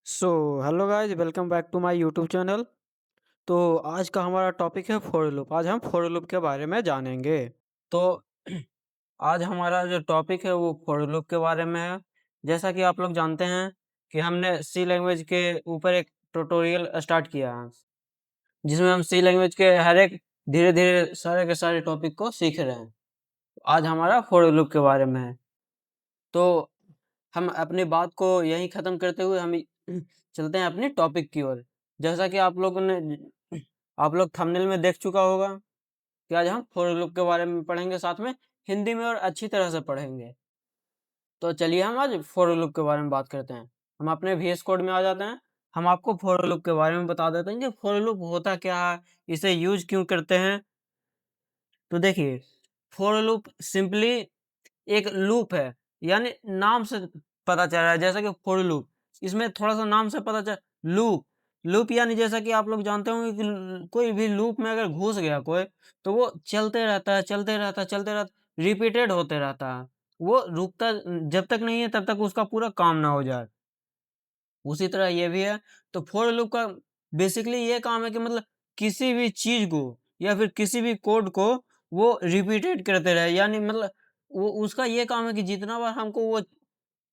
So hello guys, welcome back to my YouTube channel. तो आज का हमारा टॉपिक है फॉर लूप। आज हम फॉर लूप के बारे में जानेंगे। तो आज हमारा जो टॉपिक है वो फॉर लूप के बारे में है। जैसा कि आप लोग जानते हैं कि हमने सी लैंग्वेज के ऊपर एक ट्यूटोरियल स्टार्ट किया है, जिसमें हम सी लैंग्वेज के हर एक धीरे धीरे सारे के सारे टॉपिक को सीख रहे हैं। आज हमारा फॉर लूप के बारे में है। तो हम अपनी बात को यहीं ख़त्म करते हुए हम चलते हैं अपने टॉपिक की ओर। जैसा कि आप लोग थंबनेल में देख चुका होगा कि आज हम फॉर लूप के बारे में पढ़ेंगे, साथ में हिंदी में और अच्छी तरह से पढ़ेंगे। तो चलिए हम आज फॉर लूप के बारे में बात करते हैं। हम अपने VS कोड में आ जाते हैं। हम आपको फॉर लूप के बारे में बता देते हैं कि फॉर लूप होता क्या है, इसे यूज़ क्यों करते हैं। तो देखिए, फॉर लूप सिंपली एक लूप है, यानी नाम से पता चल रहा है। जैसा कि फॉर लूप, इसमें थोड़ा-सा नाम से पता चल लूप लूप यानी जैसा कि आप लोग जानते होंगे कि कोई भी लूप में अगर घुस गया कोई, तो वो चलते रहता है, चलते रहता है, चलते रहता है, रिपीटेड होते रहता है। वो रुकता जब तक नहीं है तब तक उसका पूरा काम ना हो जाए। उसी तरह ये भी है। तो फॉर लूप का बेसिकली ये काम है कि मतलब किसी भी चीज़ को या फिर किसी भी कोड को वो रिपीटेड करते रहे, यानी मतलब वो उसका ये काम है कि जितना बार हमको वो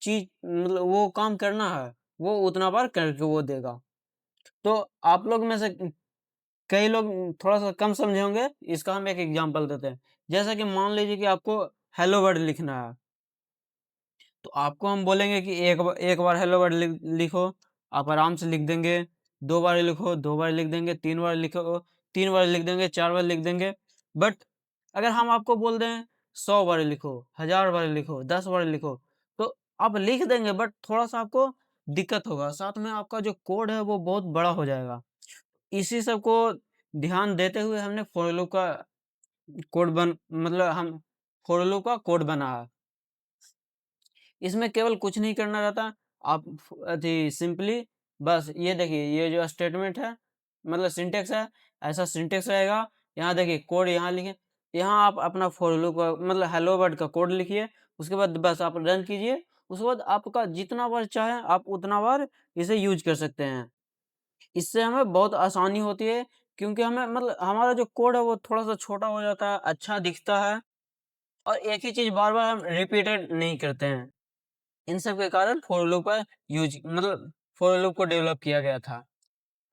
चीज़ मतलब वो काम करना है, वो उतना बार करके वो देगा। तो आप लोग में से कई लोग थोड़ा-सा कम समझे होंगे, इसका हम एक एग्ज़ाम्पल देते हैं। जैसा कि मान लीजिए कि आपको हेलो वर्ल्ड लिखना है। तो आपको हम बोलेंगे कि एक बार हेलो वर्ल्ड लिखो, आप आराम से लिख देंगे। 2 बार लिखो, 2 बार लिख देंगे, 3 बार लिखो, 3 बार लिख देंगे, 4 बार लिख देंगे। बट अगर हम आपको बोल दें 100 बार लिखो, 1000 बार लिखो, 10 बार लिखो, तो आप लिख देंगे, बट थोड़ा-सा आपको दिक्कत होगा। साथ में आपका जो कोड है वो बहुत बड़ा हो जाएगा। इसी सब को ध्यान देते हुए हमने फॉर लूप का कोड बन मतलब हम फॉर लूप का कोड बना है। इसमें केवल कुछ नहीं करना रहता। आप सिंपली बस ये देखिए, ये जो स्टेटमेंट है मतलब सिंटेक्स है, ऐसा सिंटेक्स रहेगा। यहाँ देखिए कोड यहाँ लिखे, यहाँ आप अपना फॉर लूप का मतलब हेलो वर्ल्ड का कोड लिखिए। उसके बाद बस आप रन कीजिए। उसके बाद आपका जितना बार चाहे आप उतना बार इसे यूज कर सकते हैं। इससे हमें बहुत आसानी होती है, क्योंकि हमें मतलब हमारा जो कोड है वो थोड़ा-सा छोटा हो जाता है, अच्छा दिखता है, और एक ही चीज़ बार-बार हम रिपीटेड नहीं करते हैं। इन सब के कारण फॉर लूप का यूज़ मतलब फॉर लूप को डेवलप किया गया था।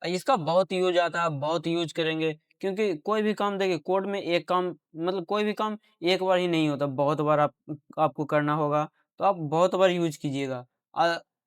इसका बहुत यूज़ आता है, बहुत यूज़ करेंगे, क्योंकि कोई भी काम देखिए कोड में एक काम मतलब कोई भी काम एक बार ही नहीं होता, बहुत बार आपको करना होगा, तो आप बहुत बार यूज़ कीजिएगा।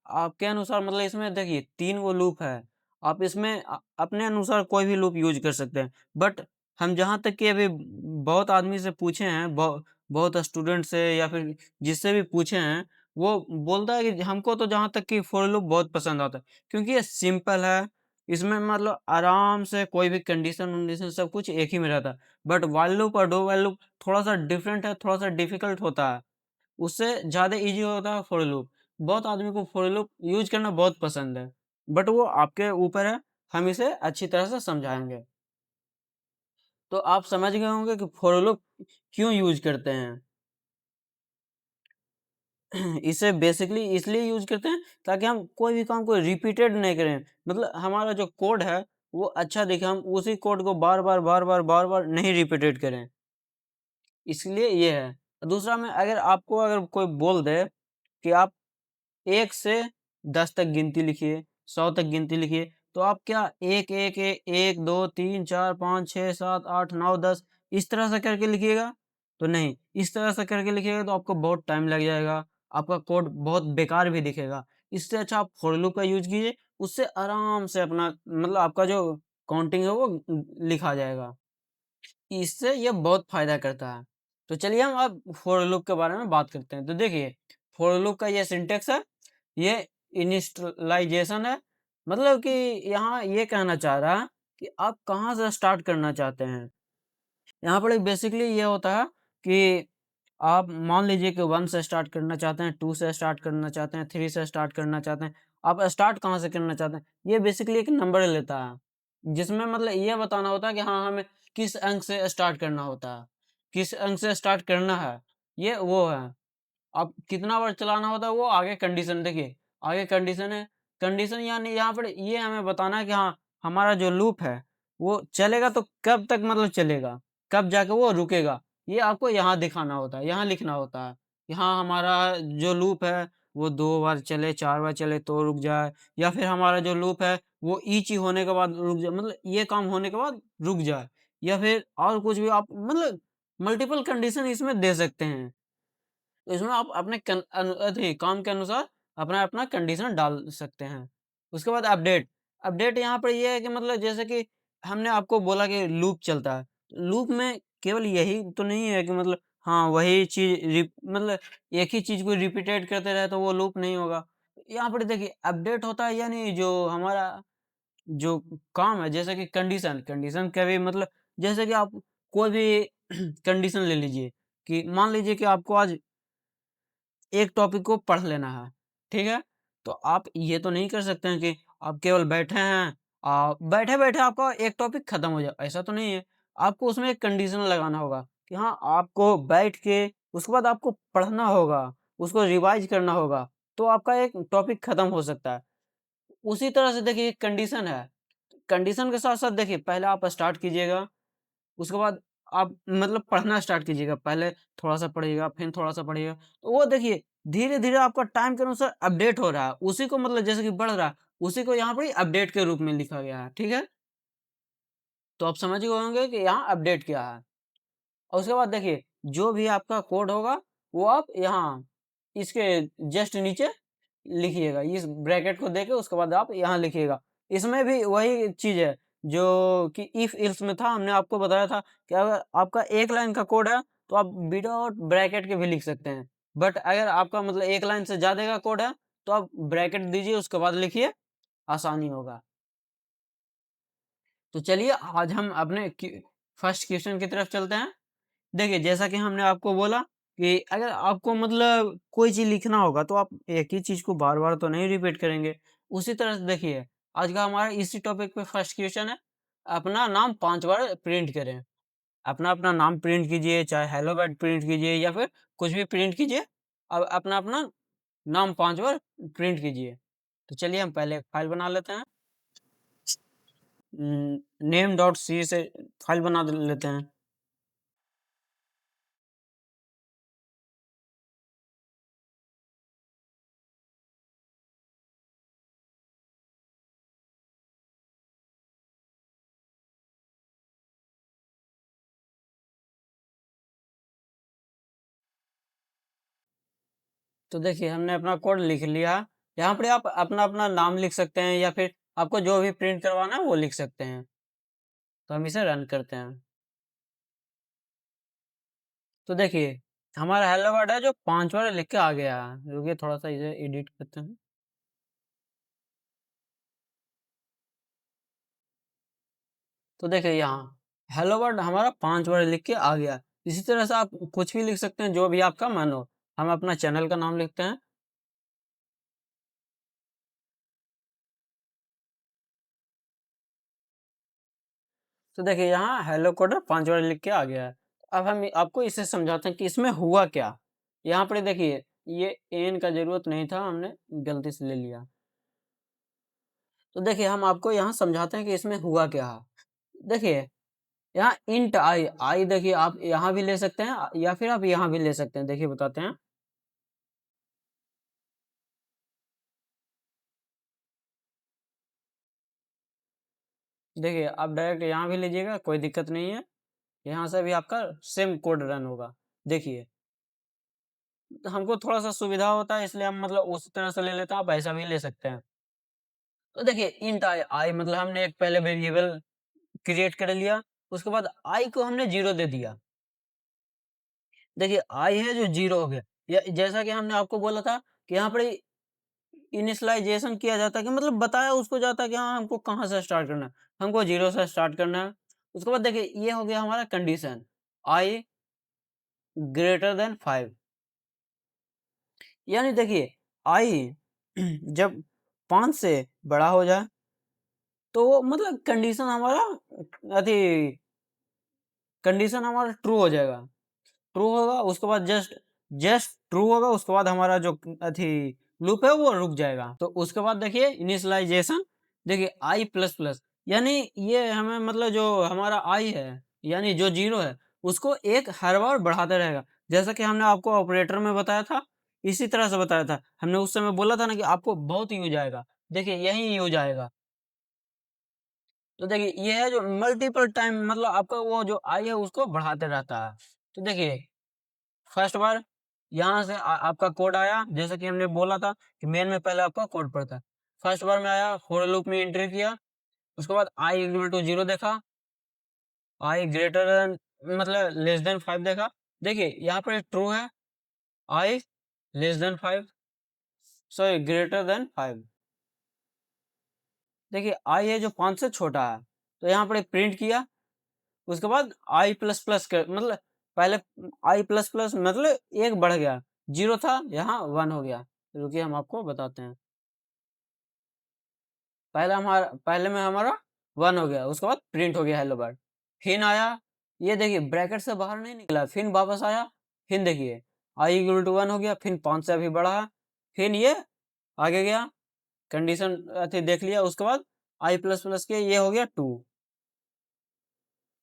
आपके अनुसार मतलब इसमें देखिए 3 वो लूप है, आप इसमें अपने अनुसार कोई भी लूप यूज़ कर सकते हैं। बट हम जहाँ तक कि अभी बहुत आदमी से पूछे हैं, बहुत स्टूडेंट से या फिर जिससे भी पूछे हैं, वो बोलता है कि हमको तो जहाँ तक कि फॉर लूप बहुत पसंद आता है, क्योंकि ये सिंपल है। इसमें मतलब आराम से कोई भी कंडीशन-वंडीशन सब कुछ एक ही में रहता है। बट व्हाइल लूप और डू व्हाइल लूप थोड़ा-सा डिफरेंट है, थोड़ा-सा डिफ़िकल्ट होता है। उससे ज़्यादा ईज़ी होता है फॉर लूप। बहुत आदमी को फॉर लूप यूज़ करना बहुत पसंद है। बट वो आपके ऊपर है, हम इसे अच्छी तरह से समझाएँगे। तो आप समझ गए होंगे कि फॉर लूप क्यों यूज़ करते हैं। इसे बेसिकली इसलिए यूज़ करते हैं ताकि हम कोई भी काम को रिपीटेड नहीं करें। मतलब हमारा जो कोड है वो अच्छा दिखे, हम उसी कोड को बार-बार, बार-बार, बार-बार नहीं रिपीटेड करें। इसलिए ये है। दूसरा में अगर कोई बोल दे कि आप 1 से 10 तक गिनती लिखिए, 100 तक गिनती लिखिए, तो आप क्या 1, 1, 1, 2, 3, 4, 5, 6, 7, 8, 9, 10 इस तरह से करके लिखिएगा? तो नहीं, इस तरह से करके लिखिएगा तो आपको बहुत टाइम लग जाएगा, आपका कोड बहुत बेकार भी दिखेगा। इससे अच्छा आप फॉर लूप का यूज़ कीजिए, उससे आराम से अपना मतलब आपका जो काउंटिंग है वो लिखा जाएगा। इससे ये बहुत फ़ायदा करता है। तो चलिए हम अब फॉर लूप के बारे में बात करते हैं। तो देखिए, फॉर लूप का ये सिंटैक्स है, ये इनिशियलाइज़ेशन है। मतलब कि यहाँ ये कहना चाह रहा है कि आप कहाँ से स्टार्ट करना चाहते हैं। यहाँ पर बेसिकली ये होता है कि आप मान लीजिए कि 1 से स्टार्ट करना चाहते हैं, 2 से स्टार्ट करना चाहते हैं, 3 से स्टार्ट करना चाहते हैं। आप स्टार्ट कहाँ से करना चाहते हैं? ये बेसिकली एक नंबर लेता है, जिसमें मतलब ये बताना होता है कि हाँ, हमें किस अंक से स्टार्ट करना होता है, किस अंक से स्टार्ट करना है, ये वो है। अब कितना बार चलाना होता है वो आगे कंडीशन देखिए, आगे कंडीशन है कंडीशन यानी यहाँ पर ये हमें बताना है कि हाँ, हमारा जो लूप है, वो चलेगा तो कब तक मतलब चलेगा, कब जाके वो रुकेगा, ये आपको यहाँ दिखाना होता है, यहाँ लिखना होता है कि हाँ, हमारा जो लूप है, वो 2 बार चले, 4 बार चले तो रुक जाए, या फिर हमारा जो लूप है, वो ईच ही होने के बाद रुक जाए, मतलब ये काम होने के बाद रुक जाए, या फिर और कुछ भी आप मतलब मल्टीपल कंडीशन इसमें दे सकते हैं। तो इसमें आप अपने काम के अनुसार अपना-अपना कंडीशन डाल सकते हैं। उसके बाद अपडेट, अपडेट यहाँ पर ये है कि मतलब जैसे कि हमने आपको बोला कि लूप चलता है। लूप में केवल यही तो नहीं है कि मतलब हाँ, वही चीज़ मतलब एक ही चीज़ को रिपीटेड करते रहे तो वो लूप नहीं होगा। यहाँ पर देखिए अपडेट होता है यानी जो हमारा जो काम है जैसे कि कंडीशन, कंडीशन का भी मतलब जैसे कि आप कोई भी कंडीशन ले लीजिए कि मान लीजिए कि आपको आज एक टॉपिक को पढ़ लेना है, ठीक है? तो आप ये तो नहीं कर सकते हैं कि आप केवल बैठे हैं बैठे-बैठे आपका एक टॉपिक खत्म हो जाए, ऐसा तो नहीं है। आपको उसमें एक कंडीशन लगाना होगा कि हाँ, आपको बैठ के उसके बाद आपको पढ़ना होगा, उसको रिवाइज़ करना होगा, तो आपका एक टॉपिक खत्म हो सकता है। उसी तरह से देखिए एक कंडीशन है, कंडीशन के साथ-साथ देखिए पहले आप स्टार्ट कीजिएगा उसके बाद आप मतलब पढ़ना स्टार्ट कीजिएगा। पहले थोड़ा-सा पढ़िएगा, फिर थोड़ा-सा पढ़िएगा। तो वो देखिए धीरे-धीरे आपका टाइम के अनुसार अपडेट हो रहा है। उसी को मतलब जैसे कि बढ़ रहा है, उसी को यहाँ पे अपडेट के रूप में लिखा गया है। ठीक है? तो आप समझ गए होंगे कि यहाँ अपडेट क्या है। और उसके बाद देखिए, जो भी आपका कोड होगा, वो आप यहाँ इसके जस्ट नीचे लिखिएगा। इस ब्रैकेट को देके उसके बाद आप यहाँ लिखिएगा। इसमें भी वही चीज़ है, जो कि इफ एल्स में था, हमने आपको बताया था कि अगर आपका 1 लाइन का कोड है, तो आप विदाउट ब्रैकेट के भी लिख सकते हैं। बट अगर आपका मतलब 1 लाइन से ज़्यादा का कोड है, तो आप ब्रैकेट दीजिए, उसके बाद लिखिए, आसानी होगा। तो चलिए आज हम अपने फर्स्ट क्वेश्चन की तरफ चलते हैं। देखिए, जैसा कि हमने आपको बोला कि अगर आपको मतलब कोई चीज़ लिखना होगा, तो आप एक ही चीज़ को बार-बार तो नहीं रिपीट करेंगे। उसी तरह से देखिए, आज का हमारा इसी टॉपिक पे फर्स्ट क्वेश्चन है, अपना नाम 5 बार प्रिंट करें। अपना-अपना नाम प्रिंट कीजिए, चाहे हेलो वर्ड प्रिंट कीजिए या फिर कुछ भी प्रिंट कीजिए। अब अपना-अपना नाम 5 बार प्रिंट कीजिए। तो चलिए हम पहले एक फ़ाइल बना लेते हैं। नेम डॉट सी से फ़ाइल बना लेते हैं। तो देखिए हमने अपना कोड लिख लिया। यहाँ पे आप अपना-अपना नाम लिख सकते हैं या फिर आपको जो भी प्रिंट करवाना है वो लिख सकते हैं। तो हम इसे रन करते हैं। तो देखिए हमारा हेलो वर्ड है जो 5 बार लिख के आ गया है। रुकिए थोड़ा-सा इसे एडिट करते हैं। तो देखिए यहाँ हेलो वर्ड हमारा 5 बार लिख के आ गया। इसी तरह से आप कुछ भी लिख सकते हैं जो भी आपका मन हो। हम अपना चैनल का नाम लिखते हैं। तो देखिए यहाँ हेलो कोड 5 बार लिख के आ गया है। अब हम आपको इसे समझाते हैं कि इसमें हुआ क्या? यहाँ पर देखिए ये एन का ज़रूरत नहीं था, हमने गलती से ले लिया। तो देखिए हम आपको यहाँ समझाते हैं कि इसमें हुआ क्या है। देखिए यहाँ इंट आई, आई देखिए आप यहाँ भी ले सकते हैं या फिर आप यहाँ भी ले सकते हैं। देखिए बताते हैं। देखिए आप डायरेक्ट यहाँ भी लीजिएगा, कोई दिक्कत नहीं है। यहाँ से भी आपका सेम कोड रन होगा। देखिए, तो हमको थोड़ा-सा सुविधा होता है इसलिए हम मतलब उस तरह से ले लेते हैं, आप ऐसा भी ले सकते हैं। तो देखिए इंट आई, आई मतलब हमने एक पहले वेरिएबल क्रिएट कर लिया, उसके बाद आई को हमने 0 दे दिया। देखिए आई है जो 0 हो गया। या जैसा कि हमने आपको बोला था कि यहाँ पर इनिशियलाइज़ेशन किया जाता है कि मतलब बताया उसको जाता है कि हाँ, हमको कहाँ से स्टार्ट करना है। हमको 0 से स्टार्ट करना है। उसके बाद देखिए ये हो गया हमारा कंडीशन आई ग्रेटर दैन 5 यानी देखिए आई जब 5 से बड़ा हो जाए तो वो मतलब कंडीशन हमारा ट्रू हो जाएगा। ट्रू होगा उसके बाद जस्ट जस्ट ट्रू होगा उसके बाद हमारा जो अथी लूप है वो रुक जाएगा। तो उसके बाद देखिए इनिशियलाइजेशन, देखिए आई प्लस प्लस, यानी ये हमें मतलब जो हमारा आई है यानी जो जीरो है उसको एक हर बार बढ़ाते रहेगा। जैसा कि हमने आपको ऑपरेटर में बताया था, इसी तरह से बताया था। हमने उस समय बोला था ना कि आपको बहुत यूज आएगा, देखिए यही यूज आएगा। तो देखिए ये है जो मल्टीपल टाइम मतलब आपका वो जो आई है उसको बढ़ाते रहता है। तो देखिए फर्स्ट बार यहाँ से आपका कोड आया, जैसा कि हमने बोला था कि मेन में पहले आपका कोड पड़ता है। फर्स्ट बार में आया, फोर लूप में एंट्री किया, उसके बाद आई इक्वल टू 0 देखा, आई ग्रेटर देन मतलब लेस देन 5 देखा। देखिए यहाँ पर ट्रू है, I less than 5, sorry greater than 5। देखिए आई है जो 5 से छोटा है, तो यहाँ पर प्रिंट किया। उसके बाद आई प्लस प्लस कर मतलब पहले आई प्लस प्लस मतलब एक बढ़ गया, 0 था यहाँ 1 हो गया। रुकिए हम आपको बताते हैं। पहले में हमारा 1 हो गया, उसके बाद प्रिंट हो गया हेलो वर्ल्ड। फिर आया, ये देखिए ब्रैकेट से बाहर नहीं निकला, फिर वापस आया, फिर देखिए आई इक्वल टू 1 हो गया, फिर 5 से अभी बढ़ा, फिर ये आगे गया, कंडीशन अथी देख लिया। उसके बाद आई प्लस प्लस के ये हो गया 2,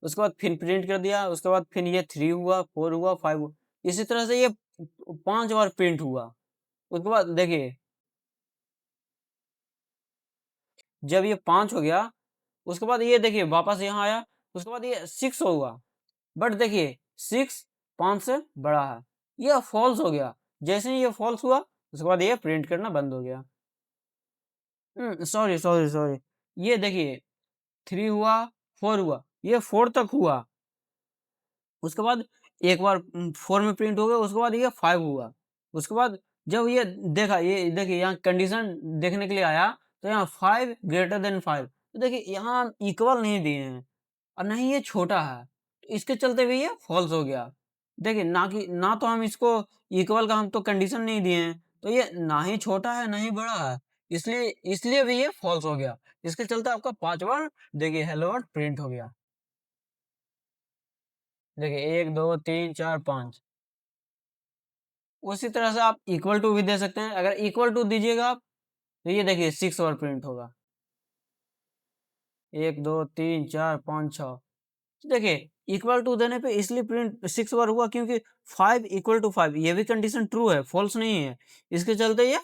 उसके बाद फिर प्रिंट कर दिया। उसके बाद फिर ये 3 हुआ, 4 हुआ, 5 हुआ, इसी तरह से ये 5 बार प्रिंट हुआ। उसके बाद देखिए जब ये 5 हो गया, उसके बाद ये देखिए वापस यहाँ आया, उसके बाद ये 6 हुआ, बट देखिए 6 5 से बड़ा है, ये फॉल्स हो गया। जैसे ही ये फॉल्स हुआ उसके बाद ये प्रिंट करना बंद हो गया। सॉरी सॉरी सॉरी, ये देखिए 3 हुआ, 4 हुआ, ये 4 तक हुआ। उसके बाद एक बार 4 में प्रिंट हो गया, उसके बाद ये 5 हुआ। उसके बाद जब ये देखा, ये देखिए यहाँ कंडीशन देखने के लिए आया, तो यहाँ 5 ग्रेटर देन 5, तो देखिए यहाँ इक्वल नहीं दिए हैं और नहीं ये छोटा है, तो इसके चलते भी ये फॉल्स हो गया। देखिए ना तो हम इसको इक्वल का हम तो कंडीशन नहीं दिए हैं, तो ये ना ही छोटा है ना ही बड़ा है, इसलिए इसलिए भी ये फॉल्स हो गया। इसके चलते आपका 5 बार देखिए हेलो वर्ल्ड प्रिंट हो गया। देखिए 1 2 3 4 5। उसी तरह से आप इक्वल टू भी दे सकते हैं। अगर इक्वल टू दीजिएगा आप, तो ये देखिए 6 बार प्रिंट होगा, 1 2 3 4 5 6। देखिए इक्वल टू देने पे इसलिए प्रिंट 6 बार हुआ क्योंकि 5 इक्वल टू 5 ये भी कंडीशन ट्रू है, फॉल्स नहीं है। इसके चलते ये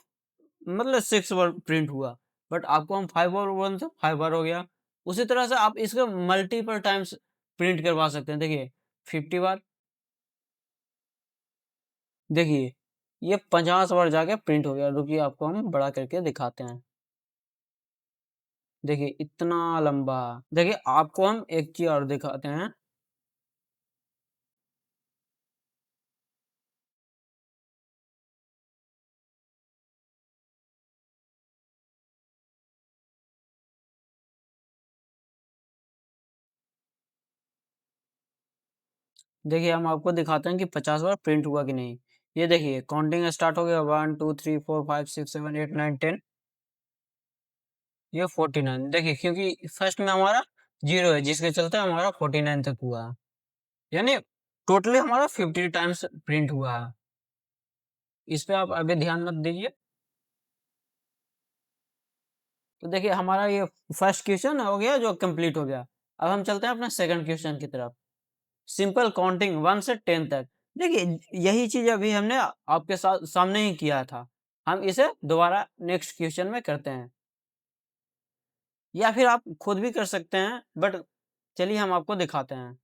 मतलब 6 बार प्रिंट हुआ, बट आपको हम 5 बार बोले थे, 5 बार हो गया। उसी तरह से आप इसको मल्टीपल टाइम्स प्रिंट करवा सकते हैं। देखिए 50 बार, देखिए ये 50 बार जाके प्रिंट हो गया। रुकिए आपको हम बड़ा करके दिखाते हैं। देखिए इतना लंबा। देखिए आपको हम एक चीज और दिखाते हैं। देखिए हम आपको दिखाते हैं कि 50 बार प्रिंट हुआ कि नहीं। ये देखिए काउंटिंग स्टार्ट हो गया, 1 2 3 4 5 6 7 8 9 10, ये 49। देखिए क्योंकि फर्स्ट में हमारा 0 है, जिसके चलते हमारा 49 तक हुआ है, यानी टोटली हमारा 50 टाइम्स प्रिंट हुआ है। इस पे आप अभी ध्यान मत दीजिए। तो देखिए हमारा ये फर्स्ट क्वेश्चन हो गया जो कंप्लीट हो गया। अब हम चलते हैं अपने सेकंड क्वेश्चन की तरफ। सिंपल काउंटिंग 1 से 10 तक। देखिए यही चीज अभी हमने आपके साथ सामने ही किया था। हम इसे दोबारा नेक्स्ट क्वेश्चन में करते हैं, या फिर आप खुद भी कर सकते हैं, बट चलिए हम आपको दिखाते हैं।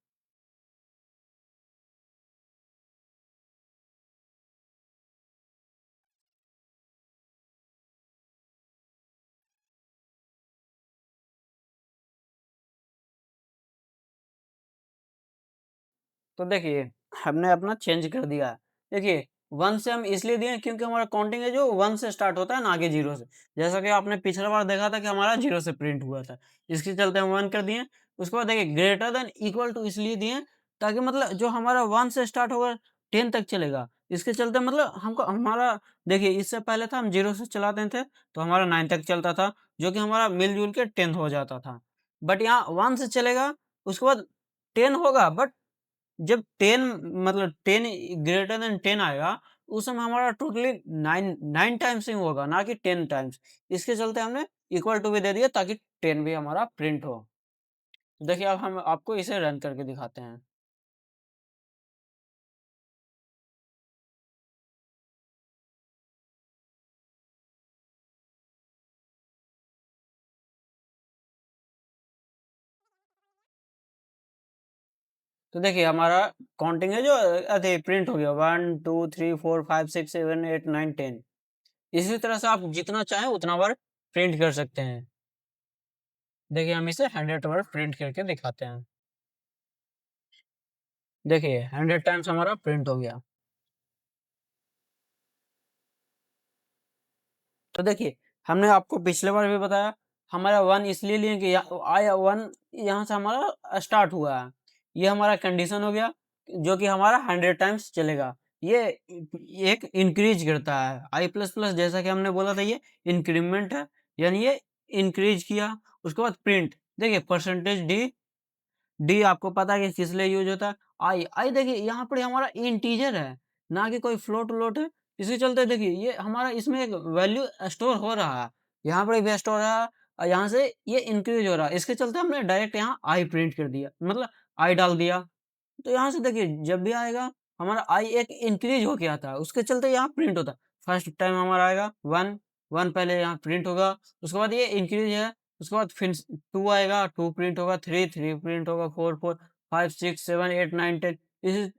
तो देखिए हमने अपना चेंज कर दिया है। देखिए 1 से हम इसलिए दिए क्योंकि हमारा काउंटिंग है जो 1 से स्टार्ट होता है, ना कि 0 से। जैसा कि आपने पिछला बार देखा था कि हमारा 0 से प्रिंट हुआ था, इसके चलते हम 1 कर दिए। उसके बाद देखिए ग्रेटर देन इक्वल टू इसलिए दिए ताकि मतलब जो हमारा 1 से स्टार्ट होगा 10 तक चलेगा। इसके चलते मतलब हमको हमारा देखिए इससे पहले था हम 0 से चलाते थे तो हमारा 9 तक चलता था, जो कि हमारा मिल-जुल के 10 हो जाता था। बट यहाँ 1 से चलेगा, उसके बाद 10 होगा, बट जब 10 मतलब 10 ग्रेटर देन 10 आएगा, उस समय हमारा टोटली 9 टाइम्स ही होगा, ना कि 10 टाइम्स। इसके चलते हमने इक्वल टू भी दे दिया ताकि 10 भी हमारा प्रिंट हो। देखिए अब हम आपको इसे रन करके दिखाते हैं। तो देखिए हमारा काउंटिंग है जो अरे प्रिंट हो गया 1 2 3 4 5 6 7 8 9 10। इसी तरह से आप जितना चाहें उतना बार प्रिंट कर सकते हैं। देखिए हम इसे 100 बार प्रिंट करके दिखाते हैं। देखिए 100 टाइम्स हमारा प्रिंट हो गया। तो देखिए, हमने आपको पिछले बार भी बताया, हमारा 1 इसलिए लिए कि आया 1 यहाँ से हमारा स्टार्ट हुआ है। ये हमारा कंडीशन हो गया, जो कि हमारा 100 टाइम्स चलेगा। ये एक इंक्रीज करता है। आई प्लस प्लस जैसा कि हमने बोला था ये इंक्रीमेंट है, यानी ये इंक्रीज किया। उसके बाद प्रिंट, देखिए परसेंटेज डी डी आपको पता है कि किस लिए यूज होता है? आई, आई देखिए यहाँ पर हमारा इंटीजर है, ना कि कोई फ्लोट व्लोट है। इसी चलते देखिए ये हमारा इसमें एक वैल्यू स्टोर हो रहा है, यहाँ पर भी स्टोर हो रहा है और यहाँ से ये इंक्रीज हो रहा है। इसके चलते हमने डायरेक्ट यहाँ आई प्रिंट कर दिया, मतलब आई डाल दिया। तो यहाँ से देखिए जब भी आएगा हमारा आई एक इंक्रीज होके आता है, उसके चलते यहाँ प्रिंट होता है। फर्स्ट टाइम हमारा आएगा 1, 1 पहले यहाँ प्रिंट होगा, उसके बाद ये इंक्रीज है, उसके बाद फिर 2 आएगा, 2 प्रिंट होगा, 3, 3 प्रिंट होगा, 4, 4, 5, 6, 7, 8, 9, 10।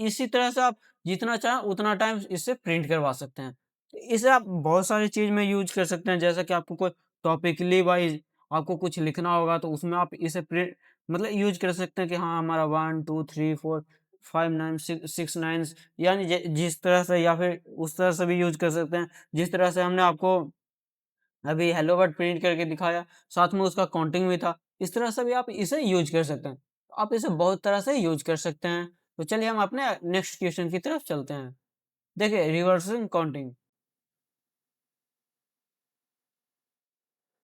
इसी तरह से आप जितना चाहें उतना टाइम इससे प्रिंट करवा सकते हैं। इसे आप बहुत सारी चीज़ में यूज कर सकते हैं, जैसा कि आपको कोई टॉपिकली वाइज आपको कुछ लिखना होगा तो उसमें आप इसे प्रिंट मतलब यूज कर सकते हैं कि हाँ हमारा 1 2 3 4 5 9 6 9 यानी जिस तरह से, या फिर उस तरह से भी यूज कर सकते हैं जिस तरह से हमने आपको अभी हेलो वर्ड प्रिंट करके दिखाया, साथ में उसका काउंटिंग भी था। इस तरह से भी आप इसे यूज कर सकते हैं। आप इसे बहुत तरह से यूज कर सकते हैं। तो चलिए हम अपने नेक्स्ट क्वेश्चन की तरफ चलते हैं। देखिए रिवर्सिंग काउंटिंग।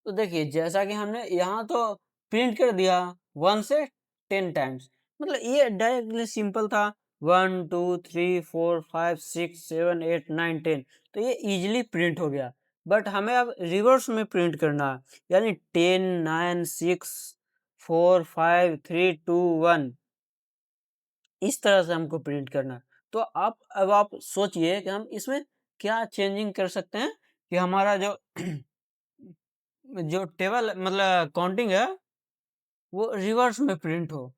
तो देखिए जैसा कि हमने यहाँ तो प्रिंट कर दिया 1 से 10 टाइम्स, मतलब ये डायरेक्टली सिंपल था। 1 2 3 4 5 6 7 8 9 10, तो ये इजीली प्रिंट हो गया। बट हमें अब रिवर्स में प्रिंट करना है, यानी 10 9 6 4 5 3 2 1, इस तरह से हमको प्रिंट करना है। तो अब आप सोचिए कि हम इसमें क्या चेंजिंग कर सकते हैं कि हमारा जो जो टेबल मतलब काउंटिंग है वो रिवर्स में प्रिंट हो।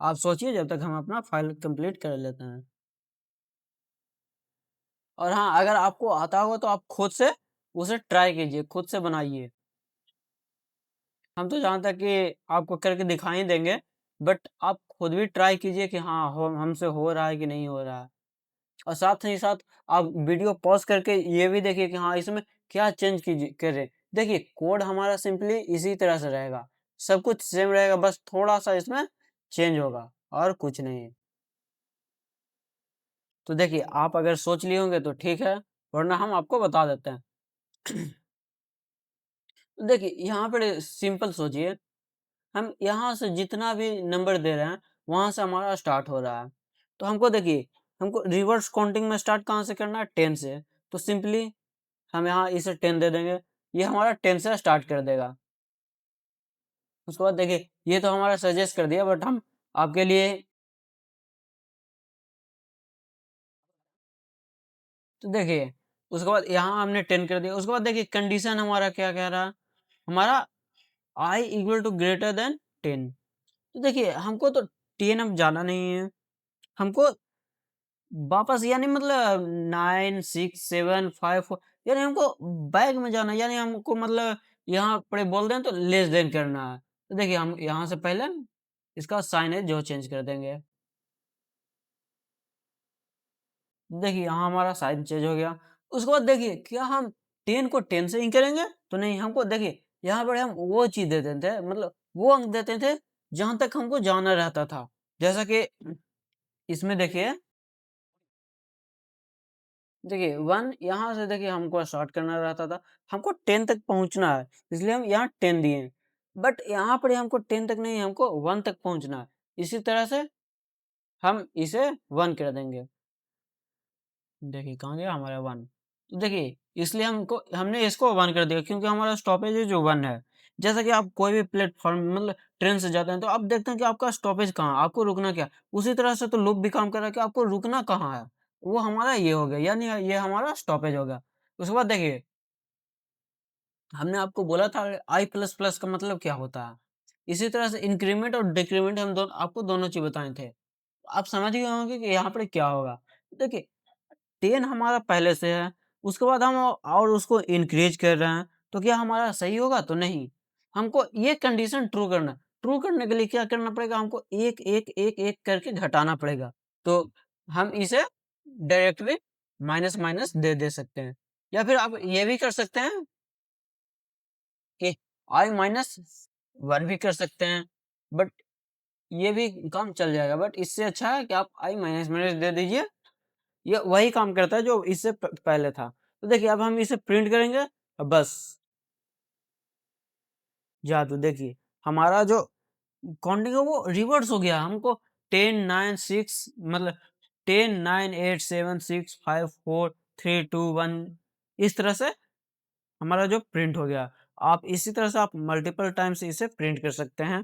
आप सोचिए जब तक हम अपना फाइल कंप्लीट कर लेते हैं। और हाँ, अगर आपको आता होगा तो आप खुद से उसे ट्राई कीजिए, खुद से बनाइए। हम तो जहाँ तक कि आपको करके दिखा ही देंगे, बट आप खुद भी ट्राई कीजिए कि हाँ, हो हमसे हो रहा है कि नहीं हो रहा है। और साथ ही साथ आप वीडियो पॉज़ करके ये भी देखिए कि हाँ, इसमें क्या चेंज कीजिए करें। देखिए कोड हमारा सिंपली इसी तरह से रहेगा। सब कुछ सेम रहेगा, बस थोड़ा-सा इसमें चेंज होगा और कुछ नहीं। तो देखिए आप अगर सोच लिए होंगे तो ठीक है, वरना हम आपको बता देते हैं। तो देखिए यहाँ पर सिंपल सोचिए, हम यहाँ से जितना भी नंबर दे रहे हैं, वहाँ से हमारा स्टार्ट हो रहा है। तो हमको देखिए, हमको रिवर्स काउंटिंग में स्टार्ट कहाँ से करना है? 10 से। तो सिंपली हम यहाँ इसे 10 दे देंगे, ये हमारा 10 से स्टार्ट कर देगा। उसके बाद देखिए, ये तो हमारा सजेस्ट कर दिया, बट हम आपके लिए तो देखिए, उसके बाद यहाँ हमने 10 कर दिया। उसके बाद देखिए कंडीशन हमारा क्या कह रहा है? हमारा i equal to greater than 10। तो देखिए हमको तो 10 अब जाना नहीं है। हमको वापस यानी मतलब 9 6 7 5 4, यानी हमको बैक में जाना है, यानी हमको मतलब यहाँ पर बोल दें तो लेस देन करना है। तो देखिए हम यहाँ से पहले इसका साइन है जो चेंज कर देंगे। देखिए यहाँ हमारा साइन चेंज हो गया। उसके बाद देखिए क्या हम 10 को 10 से ही करेंगे? तो नहीं, हमको देखिए यहाँ पर हम वो चीज़ दे देते थे, मतलब वो अंक देते थे जहाँ तक हमको जाना रहता था। जैसा कि इसमें देखिए 1 यहाँ से देखिए हमको स्टार्ट करना रहता था। हमको 10 तक पहुँचना है, इसलिए हम यहाँ 10 दिए हैं। बट यहाँ पर हमको 10 तक नहीं, हमको 1 तक पहुँचना है। इसी तरह से हम इसे 1 कर देंगे। देखिए कहाँ गया हमारा 1। तो देखिए इसलिए हमने इसको 1 कर दिया क्योंकि हमारा स्टॉपेज है जो 1 है। जैसा कि आप कोई भी प्लेटफ़ॉर्म मतलब ट्रेन से जाते हैं तो आप देखते हैं कि आपका स्टॉपेज कहाँ है, आपको रुकना क्या है? उसी तरह से तो लूप भी काम कर रहा है कि आपको रुकना कहाँ है? वो हमारा ये हो गया यानी ये हमारा स्टॉपेज हो गया। उसके बाद देखिए हमने आपको बोला था i++ का मतलब क्या होता है? इसी तरह से इंक्रीमेंट और डिक्रीमेंट हम दोनों आपको दोनों चीज़ बताए थे। आप समझ गए होंगे कि यहाँ पे क्या होगा। देखिए 10 हमारा पहले से है, उसके बाद हम और उसको इंक्रीज़ कर रहे हैं, तो क्या हमारा सही होगा? तो नहीं। हमको ये कंडीशन ट्रू करना है। ट्रू करने के लिए क्या करना पड़ेगा? हमको 1, 1, 1, 1 करके घटाना पड़ेगा। तो हम इसे डायरेक्टली माइनस-माइनस दे सकते हैं। या फिर आप ये भी कर सकते हैं कि i-1 भी कर सकते हैं, बट ये भी काम चल जाएगा। बट इससे अच्छा है कि आप i-, दे दीजिए। ये वही काम करता है जो इससे पहले था। तो देखिए अब हम इसे प्रिंट करेंगे बस जादू देखिए हमारा जो काउंटिंग है वो रिवर्स हो गया। हमको 10 9 6 मतलब 10 9 8 7 6 5 4 3 2 1 इस तरह से हमारा जो प्रिंट हो गया। आप इसी तरह से आप मल्टीपल टाइम्स इसे प्रिंट कर सकते हैं।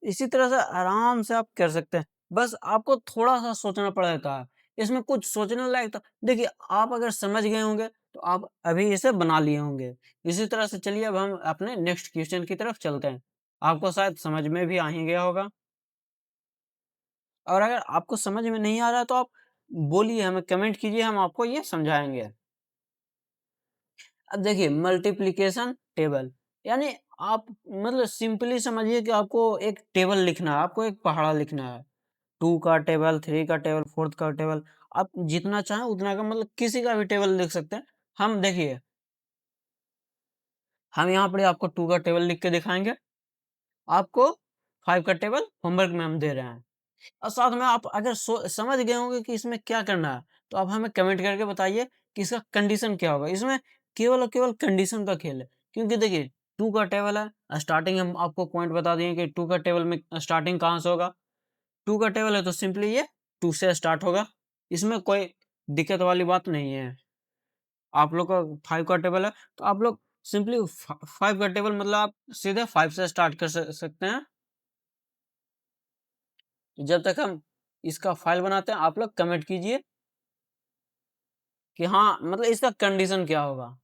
इसी तरह से आराम से आप कर सकते हैं। बस आपको थोड़ा-सा सोचना पड़ेगा। इसमें कुछ सोचने लायक तो देखिए आप अगर समझ गए होंगे तो आप अभी इसे बना लिए होंगे। इसी तरह से चलिए अब हम अपने नेक्स्ट क्वेश्चन की तरफ चलते हैं। आपको शायद समझ में भी आ ही गया होगा और अगर आपको समझ में नहीं आ रहा है तो आप बोलिए हमें कमेंट कीजिए हम आपको ये समझाएँगे। अब देखिए मल्टीप्लिकेशन टेबल यानी आप मतलब सिंपली समझिए कि आपको एक टेबल लिखना है, आपको एक पहाड़ा लिखना है। 2 का टेबल, 3 का टेबल, 4th का टेबल, आप जितना चाहें उतना का मतलब किसी का भी टेबल लिख सकते हैं। हम देखिए, हम यहाँ पे आपको 2 का टेबल लिख के दिखाएँगे, आपको 5 का टेबल होमवर्क में हम दे रहे हैं। और साथ में आप अगर समझ गए होंगे कि इसमें क्या करना है, तो आप हमें कमेंट करके बताइए कि इसका कंडीशन क्या होगा? इसमें केवल और केवल कंडीशन का खेल है। क्योंकि देखिए 2 का टेबल है, स्टार्टिंग हम आपको पॉइंट बता दिए कि 2 का टेबल में स्टार्टिंग कहाँ से होगा? 2 का टेबल है तो सिंपली ये 2 से स्टार्ट होगा। इसमें कोई दिक्कत वाली बात नहीं है। आप लोग का 5 का टेबल है तो आप लोग सिंपली 5 का टेबल मतलब आप सीधे 5 से स्टार्ट कर सकते हैं। जब तक हम इसका फाइल बनाते हैं आप लोग कमेंट कीजिए कि हाँ, मतलब इसका कंडीशन क्या होगा?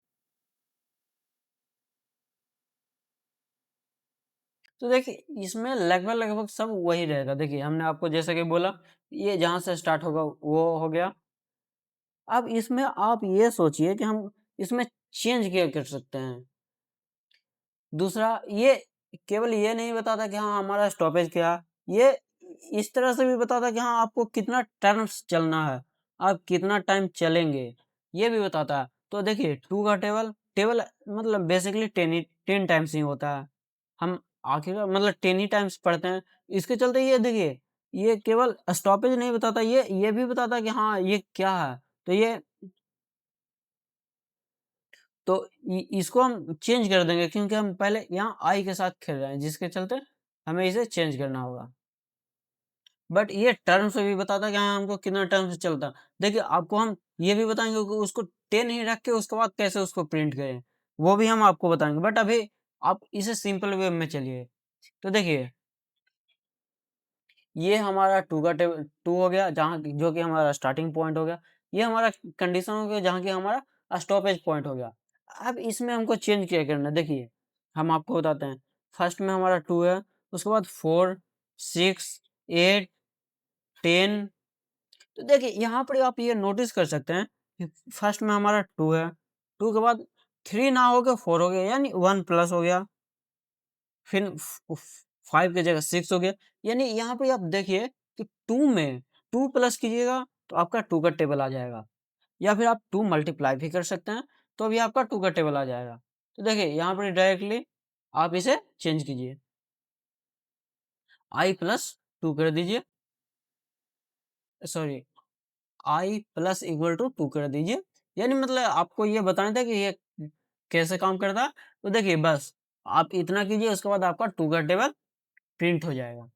तो देखिए इसमें लगभग-लगभग सब वही रहेगा। देखिए हमने आपको जैसे कि बोला ये जहाँ से स्टार्ट होगा वो हो गया। अब इसमें आप ये सोचिए कि हम इसमें चेंज क्या कर सकते हैं? दूसरा ये केवल ये नहीं बताता कि हाँ, हमारा स्टॉपेज क्या है, ये इस तरह से भी बताता है कि हाँ, आपको कितना टर्म्स चलना है, आप कितना टाइम चलेंगे, ये भी बताता है। तो देखिए 2 का टेबल टेबल मतलब बेसिकली 10 टाइम्स ही होता है। हम आखिरकार मतलब 10 ही टाइम्स पढ़ते हैं। इसके चलते ये देखिए, ये केवल स्टॉपेज नहीं बताता, ये भी बताता है कि हाँ, ये क्या है। तो ये तो इसको हम चेंज कर देंगे क्योंकि हम पहले यहाँ आई के साथ खेल रहे हैं जिसके चलते हमें इसे चेंज करना होगा। बट ये टर्म से भी बताता है कि हाँ, हमको कितना टर्म से चलता है। देखिए आपको हम ये भी बताएँगे कि उसको 10 ही रख के उसके बाद कैसे उसको प्रिंट करें, वो भी हम आपको बताएँगे। बट अभी आप इसे सिंपल वे में चलिए। तो देखिए ये हमारा 2 का टेबल 2 हो गया जहाँ जो कि हमारा स्टार्टिंग पॉइंट हो गया। ये हमारा कंडीशन हो गया जहाँ कि हमारा स्टॉपेज पॉइंट हो गया। अब इसमें हमको चेंज क्या करना है देखिए, हम आपको बताते हैं। फर्स्ट में हमारा 2 है, उसके बाद 4, 6, 8, 10 तो देखिए यहाँ पर आप ये नोटिस कर सकते हैं कि फर्स्ट में हमारा 2 है, 2 के बाद 3 ना हो के 4 हो गया यानी 1 प्लस हो गया। फिर 5 की जगह 6 हो गया। यानी यहाँ पे आप देखिए कि 2 में 2 प्लस कीजिएगा तो आपका 2 का टेबल आ जाएगा या फिर आप 2 मल्टीप्लाई भी कर सकते हैं तो भी आपका 2 का टेबल आ जाएगा। तो देखिए यहाँ पर डायरेक्टली आप इसे चेंज कीजिए। i प्लस 2 कर दीजिए sorry i plus equal to 2 कर दीजिए। यानी मतलब आपको ये बताना था कि ये कैसे काम करता है। तो देखिए बस आप इतना कीजिए उसके बाद आपका 2 का टेबल प्रिंट हो जाएगा।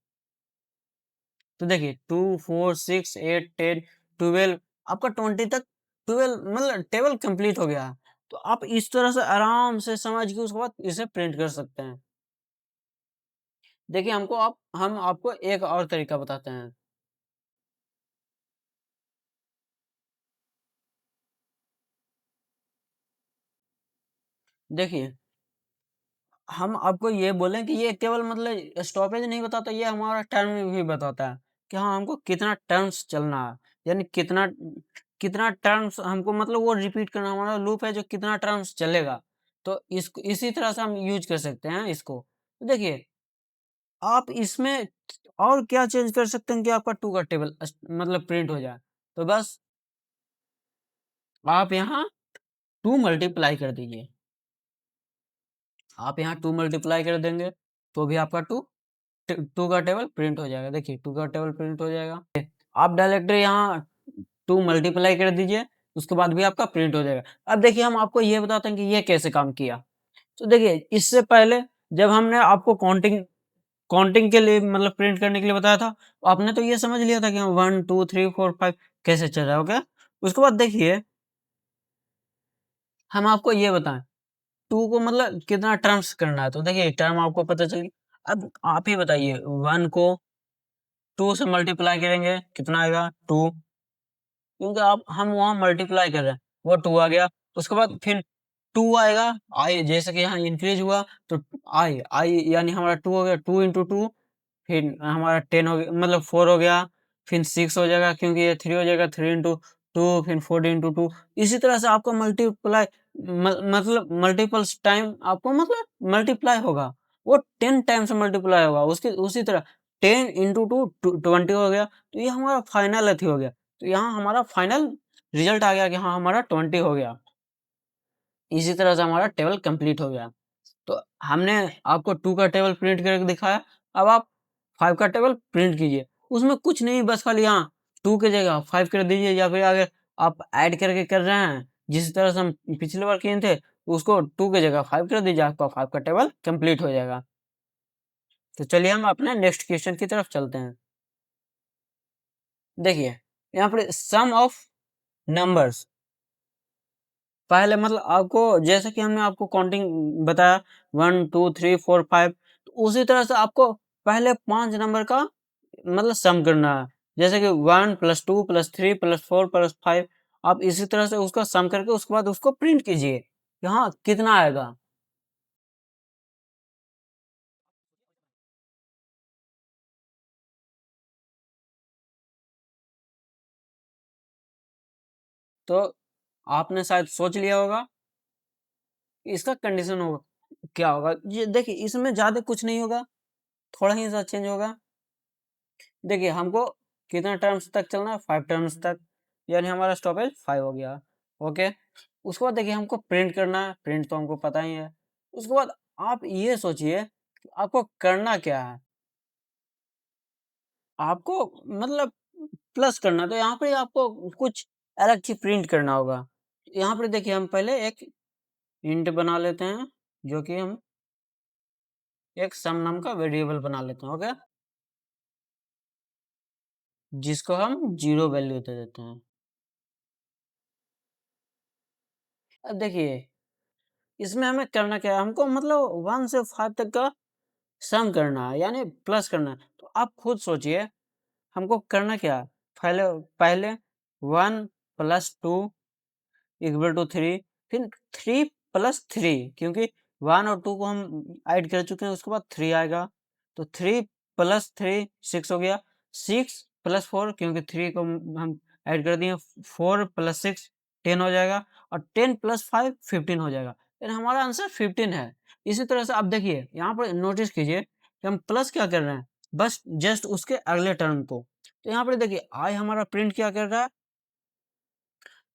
तो देखिए 2, 4, 6, 8, 10, 12 आपका 20 तक 12 मतलब टेबल कंप्लीट हो गया। तो आप इस तरह से आराम से समझ के उसके बाद इसे प्रिंट कर सकते हैं। देखिए हम आपको एक और तरीका बताते हैं। देखिए, हम आपको ये बोले कि ये केवल मतलब स्टॉपेज नहीं बताता, ये हमारा टर्म भी बताता है कि हाँ, हमको कितना टर्म्स चलना है। यानी कितना कितना टर्म्स हमको मतलब वो रिपीट करना, हमारा लूप है जो कितना टर्म्स चलेगा। तो इसी तरह से हम यूज़ कर सकते हैं इसको। तो देखिए, आप इसमें और क्या चेंज कर सकते हैं कि आपका 2 का टेबल मतलब प्रिंट हो जाए। तो बस आप यहाँ 2 मल्टीप्लाई कर दीजिए। आप यहाँ 2 मल्टीप्लाई कर देंगे, तो भी आपका 2 का टेबल प्रिंट हो जाएगा। देखिए 2 का टेबल प्रिंट हो जाएगा। आप डायरेक्टली यहाँ 2 मल्टीप्लाई कर दीजिए, उसके बाद भी आपका प्रिंट हो जाएगा। अब देखिए हम आपको ये बताते हैं कि ये कैसे काम किया। तो देखिए इससे पहले जब हमने आपको काउंटिंग काउंटिंग के लिए मतलब प्रिंट करने के लिए बताया था, तो आपने तो ये समझ लिया था कि 1, 2, 3, 4, 5 कैसे चल रहा है, ओके? उसके बाद देखिए हम आपको ये बताएँ 2 को मतलब कितना टर्म्स करना है, तो देखिए टर्म आपको पता चल गई। अब आप ही बताइए 1 को 2 से मल्टीप्लाई करेंगे कितना आएगा 2, क्योंकि आप हम वहाँ मल्टीप्लाई कर रहे हैं, वो 2 आ गया। उसके बाद फिर 2 आएगा, आई जैसे कि यहाँ इंक्रीज़ हुआ तो आई आई यानी हमारा 2 हो गया, 2 इंटू 2 फिर हमारा 10 हो गया मतलब 4 हो गया, फिर 6 हो जाएगा क्योंकि ये 3 हो जाएगा, 3 इंटू 2 फिर 4 इंटू 2 इसी तरह से आपका मल्टीप्लाई मतलब मल्टीपल्स टाइम आपको मतलब मल्टीप्लाई होगा। वो 10 टाइम्स मल्टीप्लाई होगा। उसकी उसी तरह 10 इंटू 2 20 हो गया, तो ये हमारा फाइनल अथी हो गया। तो यहाँ हमारा फाइनल रिज़ल्ट आ गया कि हाँ, हमारा 20 हो गया। इसी तरह से हमारा टेबल कंप्लीट हो गया। तो हमने आपको 2 का टेबल प्रिंट करके दिखाया, अब आप 5 का टेबल प्रिंट कीजिए। उसमें कुछ नहीं बस खाली यहाँ 2 की जगह 5 कर दीजिए या फिर अगर आप ऐड करके कर रहे हैं, जिस तरह से हम पिछली बार किए थे, उसको 2 की जगह 5 कर दीजिए, आपका 5 का टेबल कंप्लीट हो जाएगा। तो चलिए हम अपने नेक्स्ट क्वेश्चन की तरफ चलते हैं। देखिए, यहाँ पर सम ऑफ नंबर्स पहले मतलब आपको जैसे कि हमने आपको काउंटिंग बताया 1, 2, 3, 4, 5 तो उसी तरह से आपको पहले 5 नंबर का मतलब सम करना है। जैसे कि 1 + 2 + 3 + 4 + 5 आप इसी तरह से उसका सम करके उसके बाद उसको प्रिंट कीजिए। यहाँ कितना आएगा? तो आपने शायद सोच लिया होगा, इसका कंडीशन होगा क्या होगा? ये देखिए इसमें ज़्यादा कुछ नहीं होगा, थोड़ा ही सा चेंज होगा। देखिए हमको कितना टर्म्स तक चलना है 5 टर्म्स तक, यानी हमारा स्टॉपेज 5 हो गया, ओके। उसके बाद देखिए हमको प्रिंट करना है, प्रिंट तो हमको पता ही है। उसके बाद आप ये सोचिए कि आपको करना क्या है? आपको मतलब प्लस करना है, तो यहाँ पे आपको कुछ अलग चीज़ प्रिंट करना होगा। यहाँ पे देखिए हम पहले एक इंट बना लेते हैं, जो कि हम एक सम नाम का वेरिएबल बना लेते हैं, ओके? जिसको हम 0 वैल्यू दे देते हैं। अब देखिए इसमें हमें करना क्या है? हमको मतलब 1 से 5 तक का सम करना है, यानी प्लस करना है। तो आप खुद सोचिए, हमको करना क्या है? पहले पहले 1 + 2 = 3 फिर 3 + 3 क्योंकि 1 और 2 को हम ऐड कर चुके हैं, उसके बाद 3 आएगा। तो 3 + 3 6 हो गया। 6 + 4 क्योंकि 3 को हम ऐड कर दिए, 4 + 6 10 हो जाएगा और 10 + 5 15 हो जाएगा। यानी हमारा आंसर 15 है। इसी तरह से आप देखिए, यहाँ पर नोटिस कीजिए कि हम प्लस क्या कर रहे हैं? बस जस्ट उसके अगले टर्म को। तो यहाँ पर देखिए आई हमारा प्रिंट क्या कर रहा है?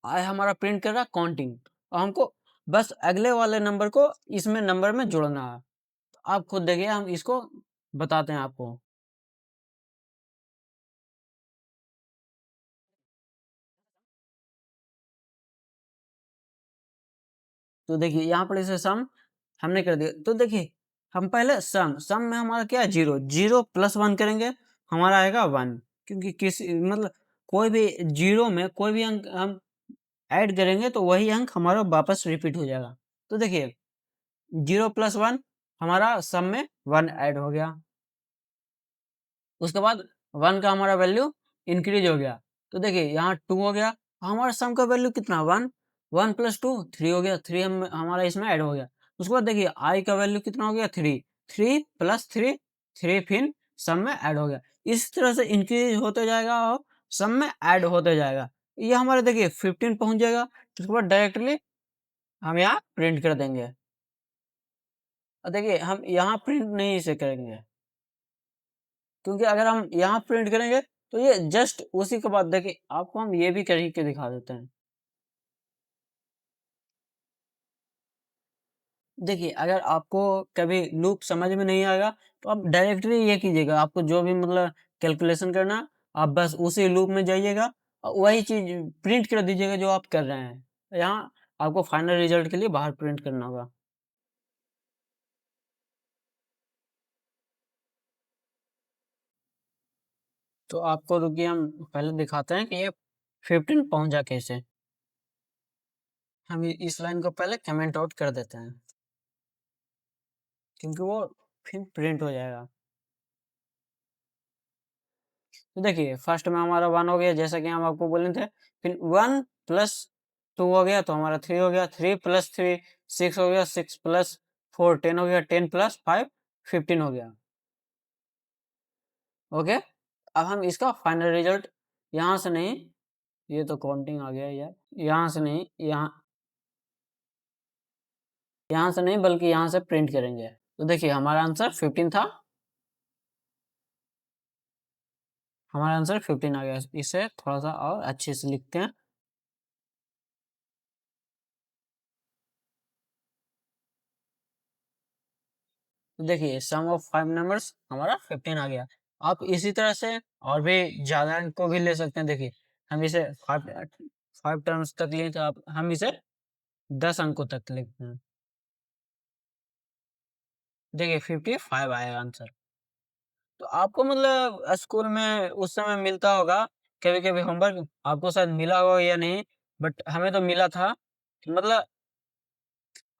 आई हमारा प्रिंट कर रहा है काउंटिंग और हमको बस अगले वाले नंबर को इसमें नंबर में जोड़ना है। तो आप खुद देखिए हम इसको बताते हैं आपको। तो देखिए यहाँ पर इसे सम हमने कर दिया। तो देखिए हम पहले सम में हमारा क्या है 0 0 + 1 करेंगे हमारा आएगा 1। क्योंकि किसी मतलब कोई भी 0 में कोई भी अंक हम ऐड करेंगे तो वही अंक हमारा वापस रिपीट हो जाएगा। तो देखिए 0 + 1 हमारा सम में 1 ऐड हो गया। उसके बाद 1 का हमारा वैल्यू इंक्रीज़ हो गया। तो देखिए यहाँ 2 हो गया, हमारा सम का वैल्यू कितना 1, 1 + 2 3 हो गया, 3 हमारा इसमें ऐड हो गया। उसके बाद देखिए i का वैल्यू कितना हो गया 3, 3 + 3, 3 फिर सम में ऐड हो गया। इस तरह से इंक्रीज़ होते जाएगा और सम में ऐड होते जाएगा। ये हमारा देखिए 15 पहुँच जाएगा, उसके बाद डायरेक्टली हम यहाँ प्रिंट कर देंगे। और देखिए हम यहाँ प्रिंट नहीं इसे करेंगे, क्योंकि अगर हम यहाँ प्रिंट करेंगे तो ये जस्ट उसी के बाद देखिए आपको हम ये भी करके दिखा देते हैं। देखिए अगर आपको कभी लूप समझ में नहीं आएगा तो आप डायरेक्टली ये कीजिएगा, आपको जो भी मतलब कैलकुलेशन करना आप बस उसी लूप में जाइएगा और वही चीज़ प्रिंट कर दीजिएगा जो आप कर रहे हैं। यहाँ आपको फाइनल रिजल्ट के लिए बाहर प्रिंट करना होगा। तो आपको रुकिए हम पहले दिखाते हैं कि ये 15 पहुँचा कैसे। हम इस लाइन को पहले कमेंट आउट कर देते हैं, क्योंकि वो फिर प्रिंट हो जाएगा। तो देखिए फर्स्ट में हमारा 1 हो गया जैसा कि हम आपको बोले थे, फिर 1 + 2 हो गया तो हमारा 3 हो गया, 3 + 3 6 हो गया, 6 + 4 10 हो गया, 10 + 5 15 हो गया। ओके, अब हम इसका फाइनल रिजल्ट यहाँ से नहीं, ये तो काउंटिंग आ गया यार, यहाँ से नहीं, यहाँ से नहीं बल्कि यहाँ से प्रिंट करेंगे। तो देखिए हमारा आंसर 15 था, हमारा आंसर 15 आ गया। इसे थोड़ा सा और अच्छे से लिखते हैं। तो देखिए सम ऑफ 5 नंबर्स हमारा 15 आ गया। आप इसी तरह से और भी ज़्यादा अंक को भी ले सकते हैं। देखिए हम इसे 5 टर्म्स तक लिए तो आप हम इसे 10 अंकों तक लिखते हैं। देखिए 55 आएगा आंसर। तो आपको मतलब स्कूल में उस समय मिलता होगा, कभी-कभी होमवर्क आपको शायद मिला होगा या नहीं, बट हमें तो मिला था। मतलब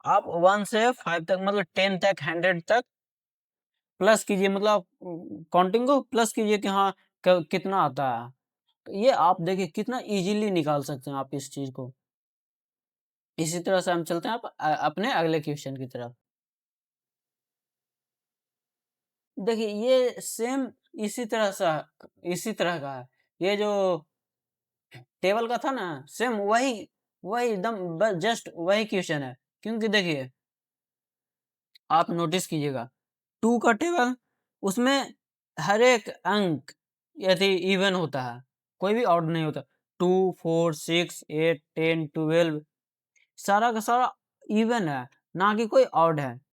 आप 1 से 5 तक मतलब 10 तक 100 तक प्लस कीजिए, मतलब काउंटिंग को प्लस कीजिए कि हाँ कितना आता है। तो ये आप देखिए कितना इजीली निकाल सकते हैं आप इस चीज को। इसी तरह से हम चलते हैं अपने अगले क्वेश्चन की तरफ। देखिए ये सेम इसी तरह का है। ये जो टेबल का था ना, सेम वही वही एकदम जस्ट वही क्वेश्चन है। क्योंकि देखिए आप नोटिस कीजिएगा 2 का टेबल, उसमें हर एक अंक यदि इवन होता है, कोई भी ऑड नहीं होता। 2 4 6 8 10 12 सारा का सारा इवन है, ना कि कोई ऑड है।